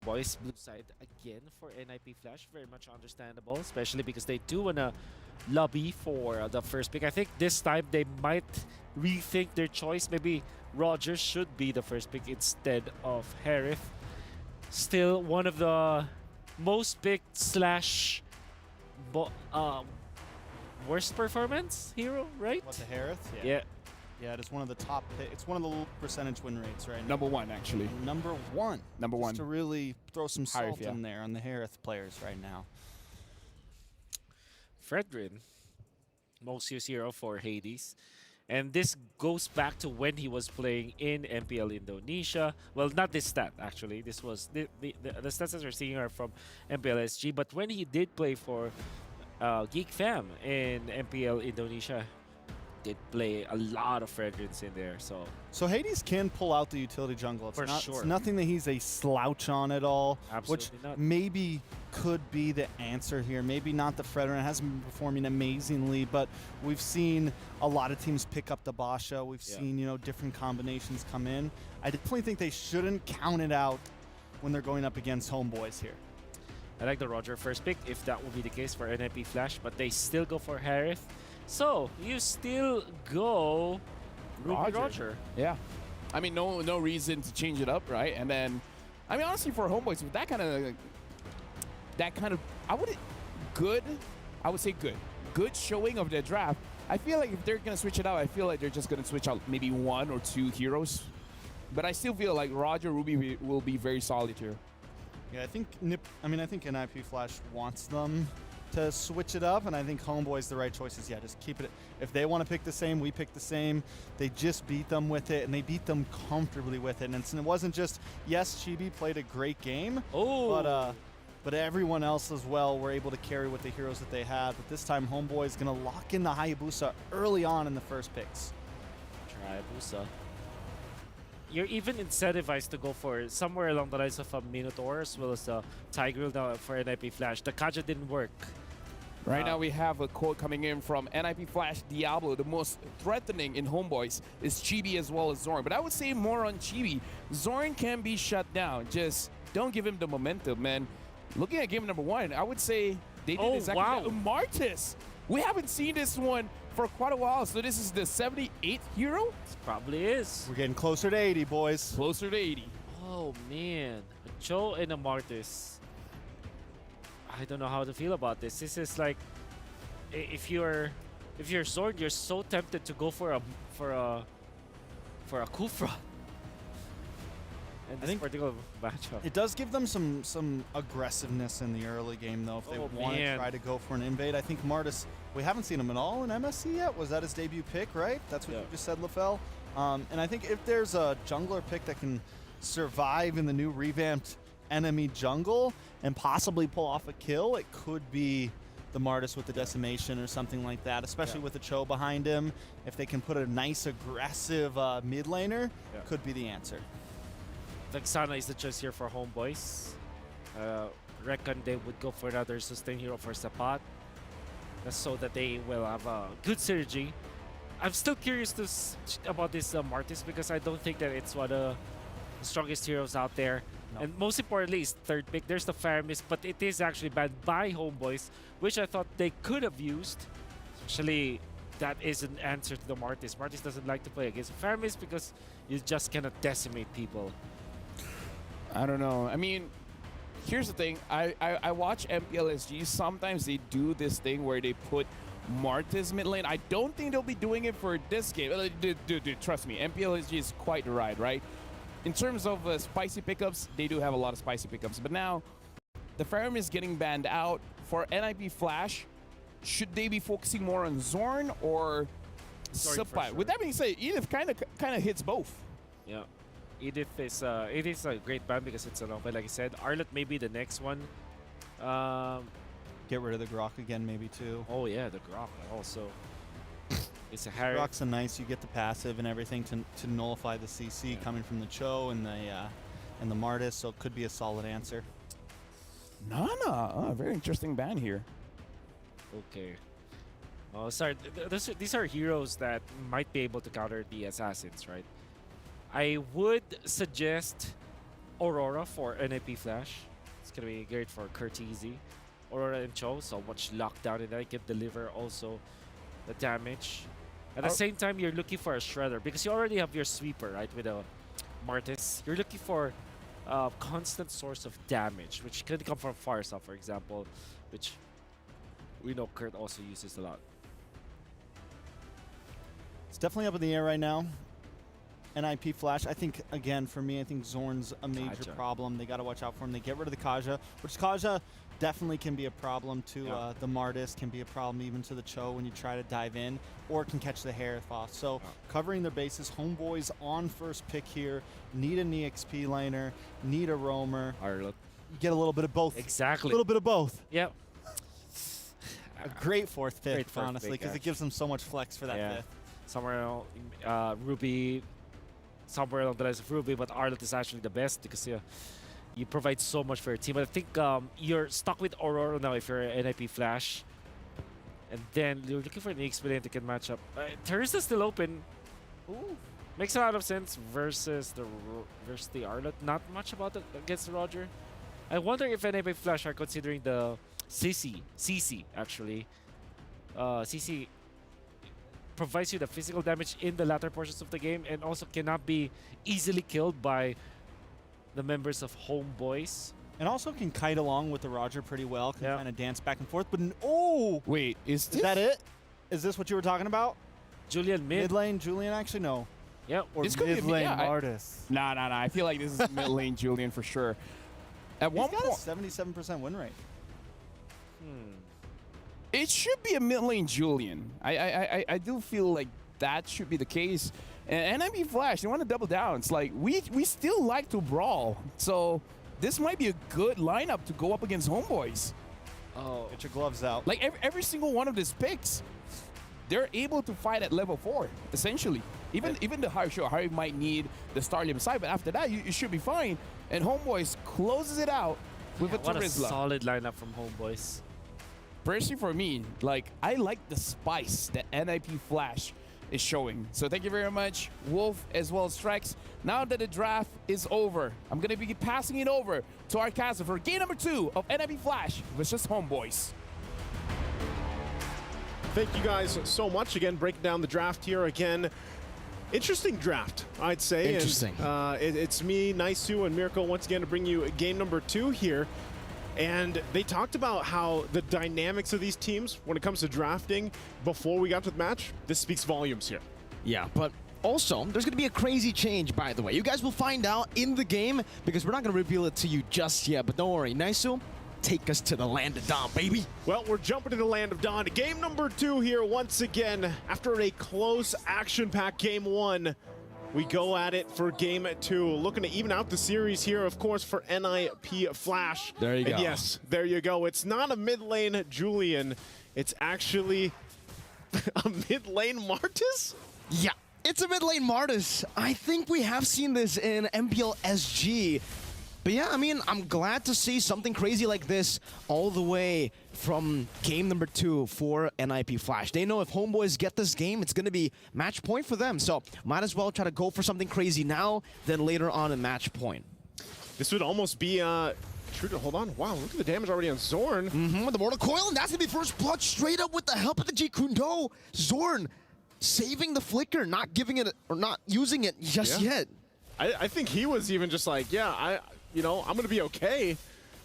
Homebois blue side again for NIP Flash. Very much understandable, especially because they do want to lobby for the first pick. I think this time they might rethink their choice. Maybe Rogers should be the first pick instead of Harith. Still one of the most picked slash worst performance hero, right? What, the Harith? Yeah. Yeah, it is one of the top It's one of the low percentage win rates right now. Number one, actually. Number one. Number Just one. to really throw some Harith, salt yeah. in there on the Harith players right now. Fredrin, most used hero for Hades. And this goes back to when he was playing in MPL Indonesia. Well, not this stat, actually. This was the stats that we're seeing are from MPL SG. But when he did play for Geek Fam in MPL Indonesia, did play a lot of Fredrins in there. So Hades can pull out the utility jungle. It's For not, sure. It's nothing that he's a slouch on at all. Absolutely which not. maybe could be the answer here. Maybe not the Fredrin. It hasn't been performing amazingly, but we've seen a lot of teams pick up the Basha. We've seen, you know, different combinations come in. I definitely think they shouldn't count it out when they're going up against Homebois here. I like the Roger first pick, if that will be the case for NIP Flash, but they still go for Harith. So, you still go Roger. Yeah. I mean, no reason to change it up, right? And then, I mean, honestly, for Homebois, with that kind of, I would say good showing of the draft. I feel like if they're going to switch it out, I feel like they're just going to switch out maybe one or two heroes. But I still feel like Roger Ruby will be very solid here. Yeah, I think NIP Flash wants them to switch it up, and I think Homeboy's the right choice. Yeah, just keep it. If they want to pick the same, we pick the same. They just beat them with it, and they beat them comfortably with it. And it wasn't just, yes, Chibi played a great game, but everyone else as well were able to carry with the heroes that they had. But this time, Homeboy is going to lock in the Hayabusa early on in the first picks. Hayabusa. You're even incentivized to go for somewhere along the lines of a Minotaur as well as a Tigreal now for NIP Flash. The Kaja didn't work. Right now we have a quote coming in from NIP Flash Diablo. The most threatening in Homebois is Chibi as well as Zorn. But I would say more on Chibi. Zorn can be shut down. Just don't give him the momentum, man. Looking at game number one, I would say they did exactly that. Martis! We haven't seen this one for quite a while, so this is the 78th hero? This probably is. We're getting closer to 80, boys. Closer to 80. Oh, man. A Cho and a Martis. I don't know how to feel about this. This is like, if you're Zorn, you're so tempted to go for a Kufra. And this particular matchup. It does give them some aggressiveness in the early game, though, if they want to try to go for an invade. I think Martis, we haven't seen him at all in MSC yet. Was that his debut pick, right? That's what you just said, LaFell. And I think if there's a jungler pick that can survive in the new revamped enemy jungle and possibly pull off a kill, it could be the Martis with the decimation or something like that, especially with the Cho behind him. If they can put a nice aggressive mid laner, could be the answer. Vexana is the choice here for Homebois. Reckon they would go for another sustain hero for Sapat, so that they will have a good synergy. I'm still curious about this Martis because I don't think that it's one of the strongest heroes out there. No. And most importantly is third pick. There's the Faramis, but it is actually banned by Homebois, which I thought they could have used. Especially that is an answer to the Martis. Martis doesn't like to play against Faramis because you just cannot decimate people. I don't know. I mean, here's the thing. I watch MPLSG. Sometimes they do this thing where they put Martis mid lane. I don't think they'll be doing it for this game. Dude, trust me. MPLSG is quite the ride, right? In terms of spicy pickups, they do have a lot of spicy pickups. But now, the Farum is getting banned out. For NIP Flash, should they be focusing more on Zorn or Sapat? Sure. With that being said, Edith kind of hits both. Yeah. Edith is a great ban because it's an open, like I said. Arlet may be the next one. Get rid of the Grok again, maybe too. Oh yeah, the Grok also. It's a Harry. Grok's a nice. You get the passive and everything to nullify the CC coming from the Cho and the Martis, so it could be a solid answer. Nana, very interesting ban here. Okay. Oh, sorry. These are heroes that might be able to counter the assassins, right? I would suggest Aurora for NAP Flash. It's gonna be great for Curtizi. Aurora and Cho, so much lockdown in that. Can deliver also the damage. At the same time, you're looking for a Shredder because you already have your sweeper, right, with a Martis. You're looking for a constant source of damage, which could come from Farsa, for example, which we know Kurt also uses a lot. It's definitely up in the air right now. NIP Flash, I think, again, for me, I think Zorn's a major Kaja. problem. They got to watch out for him. They get rid of the Kaja, which Kaja definitely can be a problem to the Martis, can be a problem even to the Cho when you try to dive in, or can catch the Herethos. So covering their bases, Homeboys on first pick here, need an EXP laner, need a roamer. Arlott. You get a little bit of both. Exactly. A little bit of both. Yep. A great fourth pick, Great fourth honestly, pick, because it gives them so much flex for that fifth. Somewhere else, Ruby, somewhere along the lines of Ruby, but Arlott is actually the best because you provide so much for your team. But I think you're stuck with Aurora now if you're an NIP Flash. And then you're looking for an EXP lane that can match up. Teresa's still open. Ooh. Makes a lot of sense versus the Arlott. Not much about it against Roger. I wonder if NIP Flash are considering the CC actually. CC provides you the physical damage in the latter portions of the game and also cannot be easily killed by the members of Homeboys. And also can kite along with the Roger pretty well, can kind of dance back and forth. But wait, is that it? Is this what you were talking about? Julian mid lane, Julian actually no. Yep. Or this mid lane Martis. Nah. I feel like this is mid lane Julian for sure. At one point, 77% win rate. It should be a mid lane Julian. I do feel like that should be the case. And NIP Flash, they want to double down. It's like we still like to brawl, so this might be a good lineup to go up against Homeboys. Oh, get your gloves out. Like every single one of these picks, they're able to fight at level 4 essentially. Even the Harry might need the Starlium side, but after that you should be fine. And Homeboys closes it out with a What a Terizla. solid lineup from Homeboys. Personally, for me, like I like the spice that NIP Flash is showing. So thank you very much, Wolf, as well as Strex. Now that the draft is over, I'm gonna be passing it over to our caster for game number 2 of NIP Flash versus Homeboys. Thank you guys so much. Again, breaking down the draft here again. Interesting draft, I'd say. Interesting. And, it's me, Naisu, and Miracle once again to bring you game number 2 here. And they talked about how the dynamics of these teams when it comes to drafting before we got to the match, this speaks volumes here. Yeah, but also, there's going to be a crazy change, by the way. You guys will find out in the game because we're not going to reveal it to you just yet. But don't worry, Naisu, take us to the land of Dawn, baby. Well, we're jumping to the land of Dawn. Game number 2 here once again. After a close action-packed game 1, we go at it for game 2. Looking to even out the series here, of course, for NIP Flash. There you go. And yes, there you go. It's not a mid lane Julian. It's actually a mid lane Martis? Yeah, it's a mid lane Martis. I think we have seen this in MPL SG. But yeah, I mean, I'm glad to see something crazy like this all the way from game number 2 for NIP Flash. They know if Homeboys get this game, it's going to be match point for them. So might as well try to go for something crazy now than later on in match point. This would almost be true to hold on. Wow, look at the damage already on Zorn. With the Mortal Coil, and that's going to be first blood straight up with the help of the Jeet Kune Do. Zorn saving the flicker, not giving it or not using it just yet. I think he was even just like, yeah, I'm going to be okay.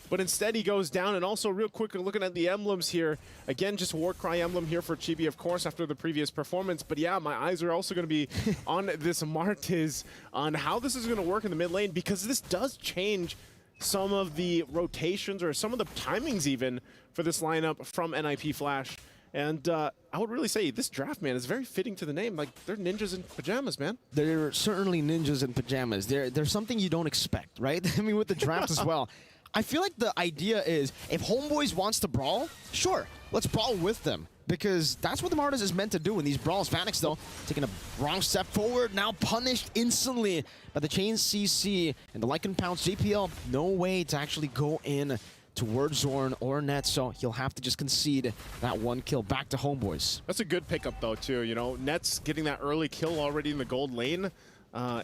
But instead he goes down. And also real quick, looking at the emblems here. Again, just Warcry emblem here for Chibi, of course, after the previous performance. But yeah, my eyes are also going to be on this Martis, on how this is going to work in the mid lane, because this does change some of the rotations or some of the timings even for this lineup from NIP Flash. And I would really say this draft, man, is very fitting to the name. Like, they're ninjas in pajamas, man. They're certainly ninjas in pajamas. They're something you don't expect, right? I mean, with the draft as well. I feel like the idea is, if Homeboys wants to brawl, sure, let's brawl with them. Because that's what the Martis is meant to do in these brawls. Vanix, though, taking a wrong step forward, now punished instantly by the Chain CC and the Lycan Pounce. JPL, no way to actually go in towards Zorn or Nets, so he'll have to just concede that one kill back to Homeboys. That's a good pickup, though, too. You know, Nets getting that early kill already in the gold lane.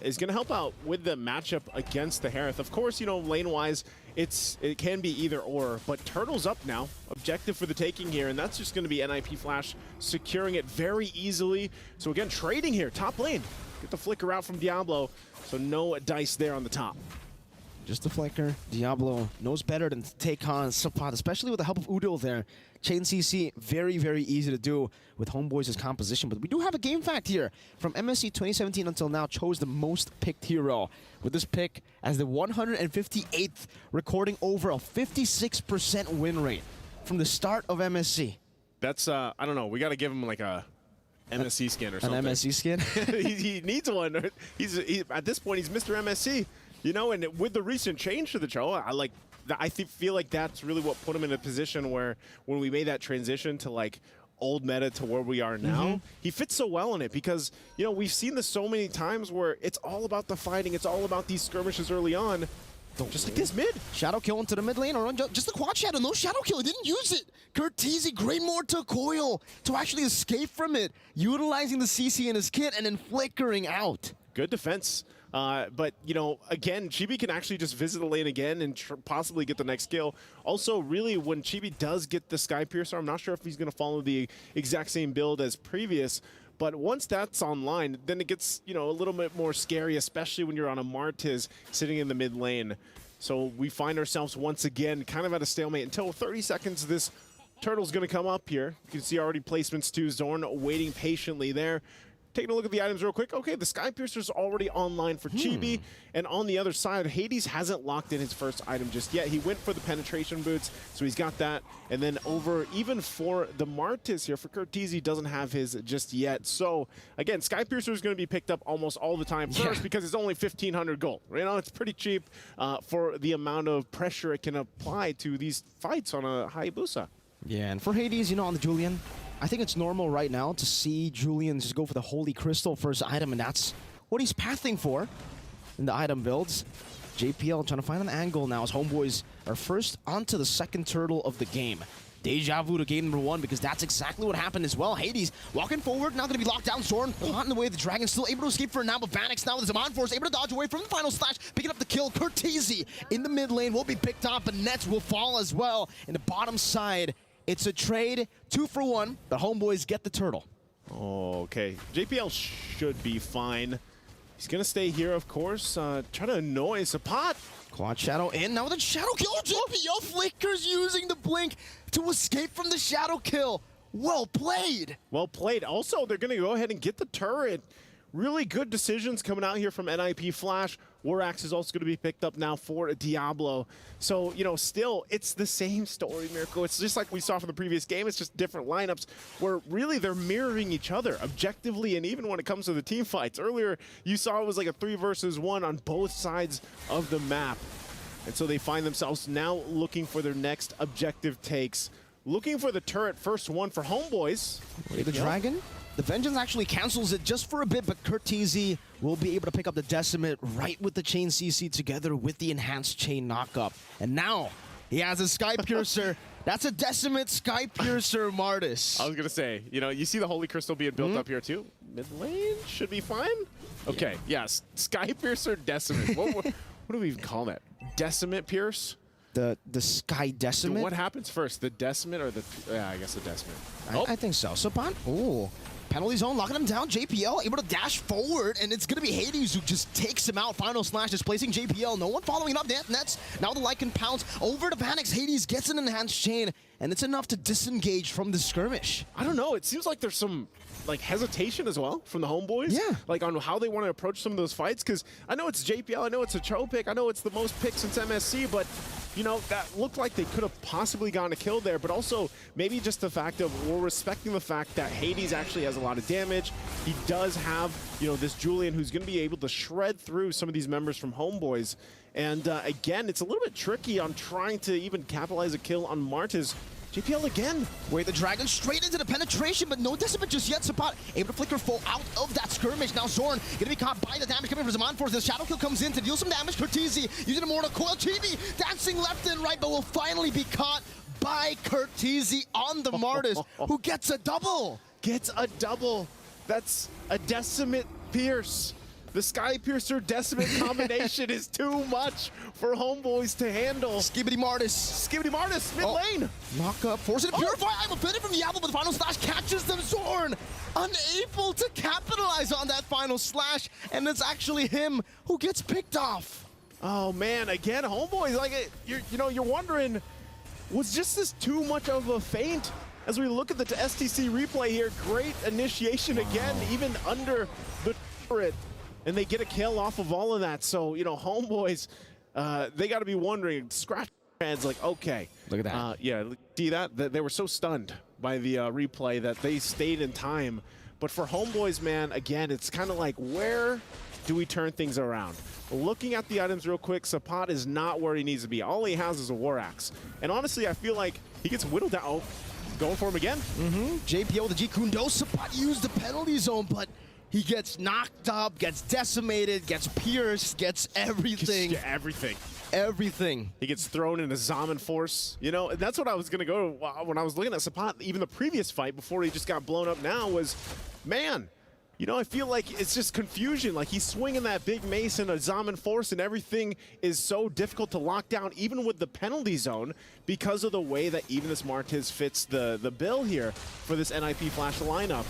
is going to help out with the matchup against the Harith. Of course, you know, lane-wise, it can be either or, but Turtle's up now. Objective for the taking here, and that's just going to be NIP Flash securing it very easily. So again, trading here, top lane. Get the flicker out from Diablo, so no dice there on the top. Just a flicker. Diablo knows better than to take on Sapad, especially with the help of Udil there. Chain CC, very, very easy to do with Homeboys' composition. But we do have a game fact here. From MSC 2017 until now, chose the most picked hero. With this pick as the 158th, recording over a 56% win rate from the start of MSC. That's, I don't know, we got to give him like a MSC skin or something. An MSC skin? he needs one. At this point, he's Mr. MSC. You know, and with the recent change to the show, I feel like that's really what put him in a position where when we made that transition to like old meta to where we are now, he fits so well in it because, you know, we've seen this so many times where it's all about the fighting. It's all about these skirmishes early on. Just like this mid. Shadow kill into the mid lane or just the quad shadow. No shadow kill. He didn't use it. Curteasy, Greymore to coil to actually escape from it, utilizing the CC in his kit and then flickering out. Good defense. But, you know, again, Chibi can actually just visit the lane again and possibly get the next kill. Also, really, when Chibi does get the Sky Piercer, I'm not sure if he's going to follow the exact same build as previous. But once that's online, then it gets, you know, a little bit more scary, especially when you're on a Martiz sitting in the mid lane. So we find ourselves once again kind of at a stalemate until 30 seconds. This Turtle's going to come up here. You can see already placements too. Zorn waiting patiently there. Taking a look at the items real quick. Okay, the Sky Piercer's already online for Chibi. And on the other side, Hades hasn't locked in his first item just yet. He went for the penetration boots, so he's got that. And then over, even for the Martiz here, for Curteasy, doesn't have his just yet. So, again, Sky Piercer is going to be picked up almost all the time first because it's only 1,500 gold. You know, it's pretty cheap for the amount of pressure it can apply to these fights on a Hayabusa. Yeah, and for Hades, you know, on the Julian, I think it's normal right now to see Julian just go for the Holy Crystal first item, and that's what he's pathing for in the item builds. JPL trying to find an angle now as Homeboys are first onto the second turtle of the game. Deja vu to game number one because that's exactly what happened as well. Hades walking forward, now going to be locked down. Zorn caught in the way of the Dragon, still able to escape for now, but Vanix now with the Zaman Force able to dodge away from the final slash, picking up the kill. Curteasy in the mid lane will be picked up, but Nets will fall as well. In the bottom side, it's a trade, 2 for 1. The Homeboys get the turtle. Oh, okay. JPL should be fine. He's going to stay here, of course. Try to annoy Sapat. Quad Shadow in, now with a Shadow kill. JPL flickers using the blink to escape from the Shadow kill. Well played. Well played. Also, they're going to go ahead and get the turret. Really good decisions coming out here from NIP Flash. Warax is also going to be picked up now for Diablo. So, you know, still, it's the same story, Miracle. It's just like we saw from the previous game. It's just different lineups where really they're mirroring each other objectively, and even when it comes to the team fights. Earlier, you saw it was like a 3 versus 1 on both sides of the map. And so they find themselves now looking for their next objective takes. Looking for the turret, first one for Homeboys. The Dragon? The Vengeance actually cancels it just for a bit, but Curteasy will be able to pick up the Decimate right with the Chain CC together with the Enhanced Chain knockup. And now he has a Sky Piercer. That's a Decimate Sky Piercer, Martis. I was going to say, you know, you see the Holy Crystal being built up here too. Mid lane should be fine. Okay, yes. Sky Piercer Decimate. What do we even call that? Decimate Pierce? The Sky Decimate? What happens first, the Decimate or the... Yeah, I guess the Decimate. I think so. Sapan, ooh. Penalty zone, locking him down. JPL able to dash forward, and it's going to be Hades who just takes him out. Final slash displacing JPL. No one following up. Nets. Now the Lycan pounce over to Vanix. Hades gets an enhanced chain, and it's enough to disengage from the skirmish. I don't know. It seems like there's some like hesitation as well from the Homeboys. Yeah. Like on how they want to approach some of those fights, because I know it's JPL, I know it's a Cho pick, I know it's the most pick since MSC, but you know, that looked like they could have possibly gotten a kill there, but also maybe just the fact of we're respecting the fact that Hades actually has a lot of damage. He does have, you know, this Julian who's going to be able to shred through some of these members from Homeboys. And again, it's a little bit tricky on trying to even capitalize a kill on Martiz. JPL again. Wait, the Dragon straight into the penetration, but no Decimate just yet. Sapat able to flicker full out of that skirmish. Now Zorn gonna be caught by the damage coming from Zaman Force. The Shadow Kill comes in to deal some damage. Curteasy using a Mortal Coil. Chibi dancing left and right, but will finally be caught by Curteasy on the Martis, who gets a double. Gets a double. That's a Decimate Pierce. The Sky Piercer Decimate combination is too much for Homeboys to handle. Skibbity Martis. Skibbity Martis, mid lane. Knock up, force it to Purify. I'm offended from Diablo, but the final slash catches them. Zorn unable to capitalize on that final slash, and it's actually him who gets picked off. Oh man, again, Homeboys, like you're wondering, was just this too much of a feint? As we look at the STC replay here, great initiation again, even under the turret, and they get a kill off of all of that. So, Homeboys, they got to be wondering, scratch their heads like, okay. Look at that. Yeah, see that? They were so stunned by the replay that they stayed in time. But for Homeboys, man, again, it's kind of like, where do we turn things around? Looking at the items real quick, Sapat is not where he needs to be. All he has is a War Axe. And honestly, I feel like he gets whittled down. Oh, going for him again? JPL with the G Kundo. Sapat used the penalty zone, but he gets knocked up, gets decimated, gets pierced, gets everything. Everything. He gets thrown in a Zaman Force. And that's what I was going to go when I was looking at Sapat. Even the previous fight before he just got blown up now was, man, I feel like it's just confusion. Like he's swinging that big mace in a Zaman Force and everything is so difficult to lock down, even with the penalty zone, because of the way that even this Martiz fits the bill here for this NIP Flash lineup.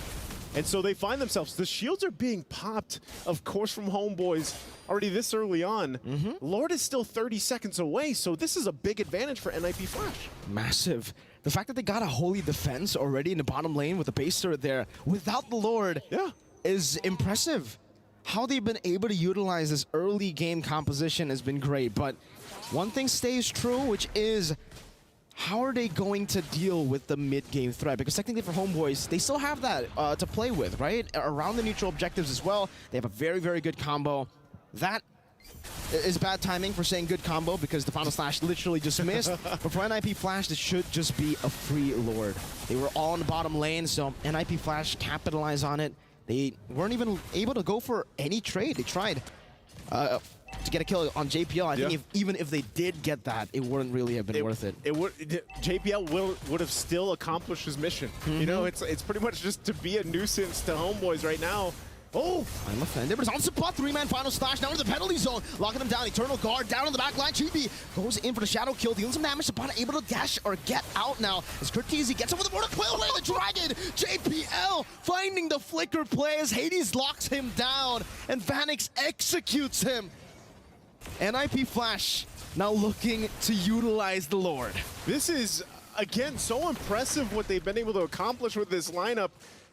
And so they find themselves, the shields are being popped, of course, from Homeboys already this early on. Lord is still 30 seconds away, so this is a big advantage for NIP Flash. Massive. The fact that they got a holy defense already in the bottom lane with the base turret there without the Lord is impressive. How they've been able to utilize this early game composition has been great, but one thing stays true, which is how are they going to deal with the mid-game threat? Because technically for Homeboys, they still have that to play with, right? Around the neutral objectives as well. They have a very, very good combo. That is bad timing for saying good combo because the final slash literally just missed. But for NIP Flash, this should just be a free Lord. They were all in the bottom lane, so NIP Flash capitalized on it. They weren't even able to go for any trade. They tried to get a kill on JPL. I think even if they did get that, it wouldn't really have been worth it. JPL would have still accomplished his mission. It's pretty much just to be a nuisance to Homeboys right now. Oh! I'm offended, but it's on Sapat. 3-man final slash down to the penalty zone. Locking him down. Eternal Guard down on the back line. Chibi goes in for the shadow kill. Dealing some damage. Sapat able to dash or get out now. As Curtizi gets over the border. Quill and the dragon. JPL finding the flicker play as Hades locks him down. And Vanix executes him. NIP Flash now looking to utilize the Lord. This is, again, so impressive what they've been able to accomplish with this lineup.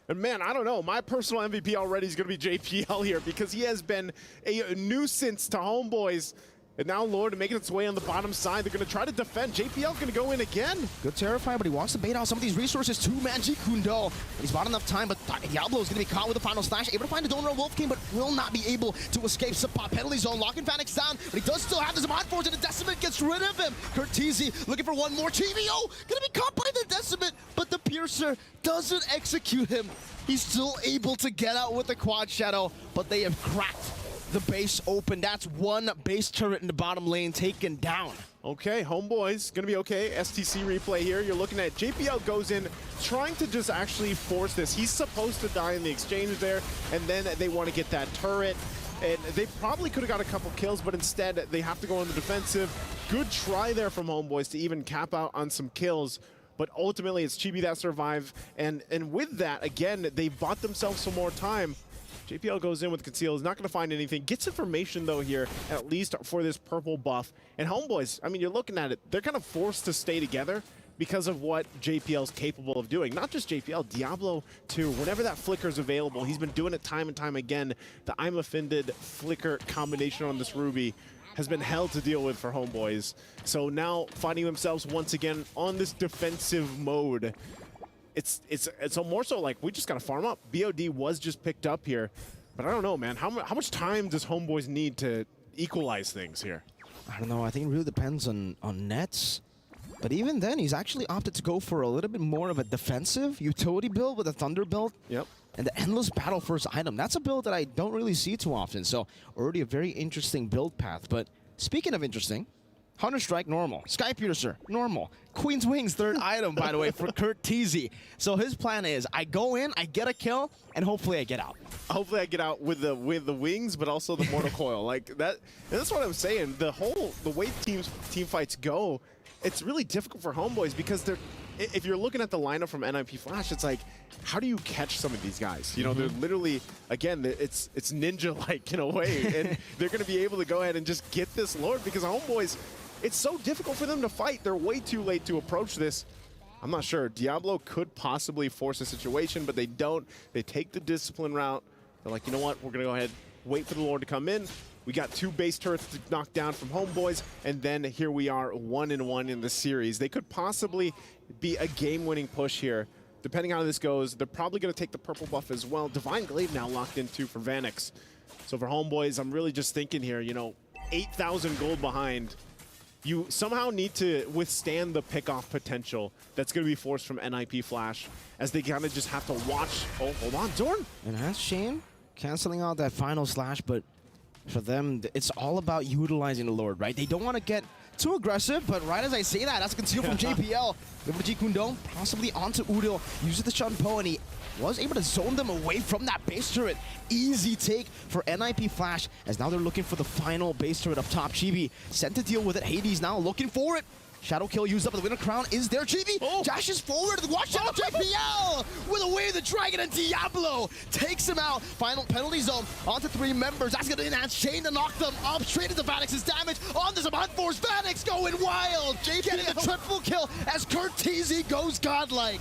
And man, I don't know, my personal MVP already is going to be JPL here because he has been a nuisance to Homeboys. And now Lord making its way on the bottom side. They're going to try to defend. JPL going to go in again. Good Terrify, but he wants to bait out some of these resources. 2-man G Kundo. He's bought enough time, but Diablo is going to be caught with the final slash. Able to find the Donor Wolf King, but will not be able to escape. Sapat penalty zone, locking Vanix down, but he does still have the Zaman Force, and the Decimate gets rid of him. Curtizi looking for one more. TVO going to be caught by the Decimate, but the Piercer doesn't execute him. He's still able to get out with the Quad Shadow, but they have cracked the base open. That's one base turret in the bottom lane taken down. Okay, Homeboys gonna be okay. STC replay here. You're looking at JPL goes in, trying to just actually force this. He's supposed to die in the exchange there, and then they want to get that turret. And they probably could have got a couple kills, but instead they have to go on the defensive. Good try there from Homeboys to even cap out on some kills. But ultimately, it's Chibi that survive. And with that, again, they bought themselves some more time. JPL goes in with Conceal, is not going to find anything. Gets information, though, here, at least for this purple buff. And Homeboys, I mean, you're looking at it, they're kind of forced to stay together because of what JPL's capable of doing. Not just JPL, Diablo, too. Whenever that flicker is available, he's been doing it time and time again. The I'm Offended flicker combination on this Ruby has been hell to deal with for Homeboys. So now finding themselves once again on this defensive mode. It's more so like we just got to farm up. BOD was just picked up here, but I don't know, man. How much time does Homeboys need to equalize things here? I don't know. I think it really depends on Nets. But even then, he's actually opted to go for a little bit more of a defensive utility build with a Thunder build. Yep. And the Endless Battle First item. That's a build that I don't really see too often. So already a very interesting build path. But speaking of interesting, Hunter Strike, normal. Sky Piercer, normal. Queen's Wings, third item, by the way, for Kurt Teasy. So his plan is, I go in, I get a kill, and hopefully I get out. Hopefully I get out with the wings, but also the mortal coil. Like that. And that's what I'm saying. The way team fights go, it's really difficult for Homebois because they're. If you're looking at the lineup from NIP Flash, it's like, how do you catch some of these guys? You know, they're literally, again, it's ninja-like in a way, and they're going to be able to go ahead and just get this Lord because Homebois, it's so difficult for them to fight. They're way too late to approach this. I'm not sure. Diablo could possibly force a situation, but they don't. They take the discipline route. They're like, you know what? We're going to go ahead, wait for the Lord to come in. We got 2 base turrets to knock down from Homebois, and then here we are 1-1 in the series. They could possibly be a game-winning push here. Depending on how this goes, they're probably going to take the purple buff as well. Divine Glaive now locked in too for Vanix. So for Homebois, I'm really just thinking here, you know, 8,000 gold behind. You somehow need to withstand the pick-off potential that's going to be forced from NIP Flash as they kind of just have to watch. Oh, hold on, Zorn. And that's Shane canceling out that final slash, but for them, it's all about utilizing the Lord, right? They don't want to get too aggressive, but right as I say that, that's a conceal from JPL. Over to Jikundong, possibly onto Udil, uses the Shunpo, and he was able to zone them away from that base turret. Easy take for NIP Flash, as now they're looking for the final base turret up top. Chibi sent to deal with it. Hades now looking for it. Shadow kill used up, but the winner crown is there. Chibi dashes forward. Watch out, JPL with a Way of the Dragon, and Diablo takes him out. Final penalty zone onto 3 members. That's going to enhance Shane to knock them up straight into Vanix's damage. On this Hunt Force, Vanix going wild. Getting the triple kill as Kurt Teasy goes godlike.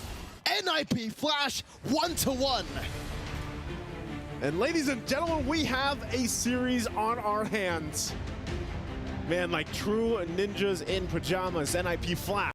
NIP Flash 1-1. And ladies and gentlemen, we have a series on our hands. Man, like true ninjas in pajamas, NIP Flash.